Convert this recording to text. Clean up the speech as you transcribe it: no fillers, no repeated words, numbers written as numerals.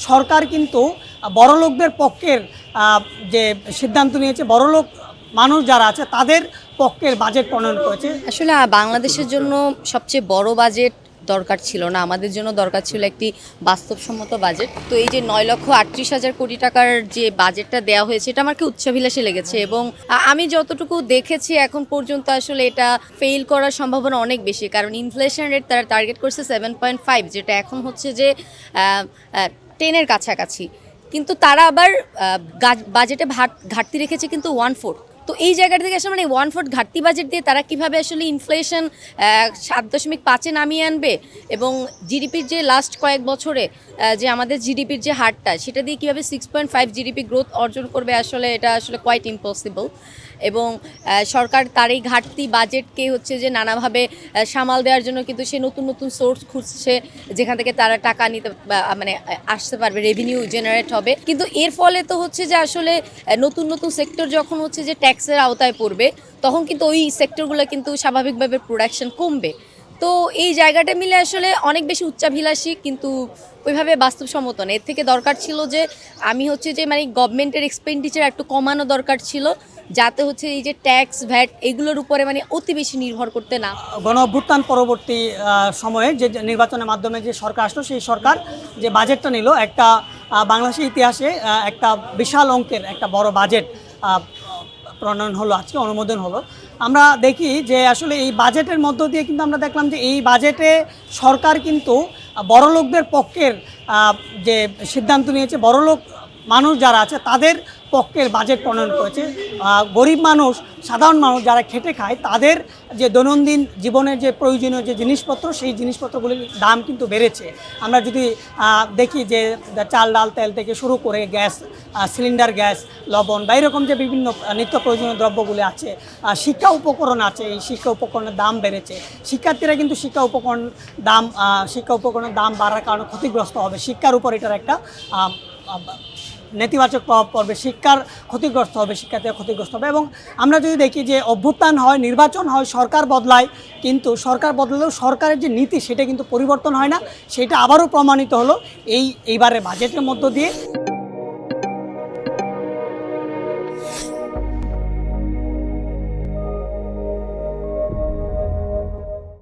সরকার কিন্তু বড়লোকদের পক্ষের যে সিদ্ধান্ত নিয়েছে, বড়লোক মানুষ যারা আছে তাদের পক্ষের বাজেট প্রণয়ন করেছে। আসলে বাংলাদেশের জন্য সবচেয়ে বড় বাজেট দরকার ছিল না, আমাদের জন্য দরকার ছিল একটি বাস্তবসম্মত বাজেট। তো এই যে 9,38,000 কোটি টাকার যে বাজেটটা দেওয়া হয়েছে, এটা আমাকে উচ্চাভিলাষী লেগেছে এবং আমি যতটুকু দেখেছি এখন পর্যন্ত আসলে এটা ফেল করার সম্ভাবনা অনেক বেশি, কারণ ইনফ্লেশন রেট তারা টার্গেট করছে 7.5, যেটা এখন হচ্ছে যে 10-এর কাছাকাছি, কিন্তু তারা আবার বাজেটে ঘাটতি রেখেছে কিন্তু 1/4। তো এই জায়গাটা থেকে আসলে মানে 1/4 ঘাটতি বাজেট দিয়ে তারা কিভাবে আসলে ইনফ্লেশন 7.5-এ নামিয়ে আনবে এবং জিডিপির যে লাস্ট কয়েক বছরে যে আমাদের জিডিপির যে হারটা, সেটা দিয়ে কীভাবে 6.5 জিডিপি গ্রোথ অর্জন করবে, আসলে এটা আসলে কোয়াইট ইম্পসিবল। এবং সরকার তার এই ঘাটতি বাজেটকে হচ্ছে যে নানাভাবে সামাল দেওয়ার জন্য কিন্তু সে নতুন নতুন সোর্স খুঁজছে, যেখান থেকে তারা টাকা নিতে মানে আসতে পারবে, রেভিনিউ জেনারেট হবে। কিন্তু এর ফলে তো হচ্ছে যে আসলে নতুন নতুন সেক্টর যখন হচ্ছে যে ট্যাক্সের আওতায় পড়বে, তখন কিন্তু ওই সেক্টরগুলো কিন্তু স্বাভাবিকভাবে প্রোডাকশন কমবে। তো এই জায়গাটা মিলে আসলে অনেক বেশি উচ্চাভিলাষী, কিন্তু ওইভাবে বাস্তবসম্মত না। এর থেকে দরকার ছিল যে আমি হচ্ছে যে মানে গভর্নমেন্টের এক্সপেন্ডিচার একটু কমানো দরকার ছিল, যাতে হচ্ছে এই যে ট্যাক্স ভ্যাট এগুলোর উপরে মানে অতি বেশি নির্ভর করতে না। গণ অভ্যুত্থান পরবর্তী সময়ে যে নির্বাচনের মাধ্যমে যে সরকার আসলো, সেই সরকার যে বাজেটটা নিল, একটা বাংলাদেশের ইতিহাসে একটা বিশাল অঙ্কের একটা বড় বাজেট প্রণয়ন হলো, আজকে অনুমোদন হলো। আমরা দেখি যে আসলে এই বাজেটের মধ্য দিয়ে কিন্তু আমরা দেখলাম যে এই বাজেটে সরকার কিন্তু বড়লোকদের পক্ষের যে সিদ্ধান্ত নিয়েছে, বড়লোক মানুষ যারা আছে তাদের পক্ষের বাজেট প্রণয়ন করেছে। গরিব মানুষ, সাধারণ মানুষ যারা খেটে খায়, তাদের যে দৈনন্দিন জীবনের যে প্রয়োজনীয় যে জিনিসপত্র, সেই জিনিসপত্রগুলির দাম কিন্তু বেড়েছে। আমরা যদি দেখি যে চাল ডাল তেল থেকে শুরু করে গ্যাস সিলিন্ডার, গ্যাস, লবণ বা এরকম যে বিভিন্ন নিত্য প্রয়োজনীয় দ্রব্যগুলি আছে, শিক্ষা উপকরণ আছে, এই শিক্ষা উপকরণের দাম বেড়েছে। শিক্ষার্থীরা কিন্তু শিক্ষা উপকরণের দাম বাড়ার কারণে ক্ষতিগ্রস্ত হবে। শিক্ষার উপর এটার একটা নেতিবাচক প্রভাব পড়বে, শিক্ষার ক্ষতিগ্রস্ত হবে, শিক্ষার্থীরা ক্ষতিগ্রস্ত হবে। এবং আমরা যদি দেখি যে অভ্যুত্থান হয়, নির্বাচন হয়, সরকার বদলায়, কিন্তু সরকার বদলালেও সরকারের যে নীতি সেটা কিন্তু পরিবর্তন হয় না। সেটা আবারও প্রমাণিত হলো এইবারের বাজেটের মধ্য দিয়ে।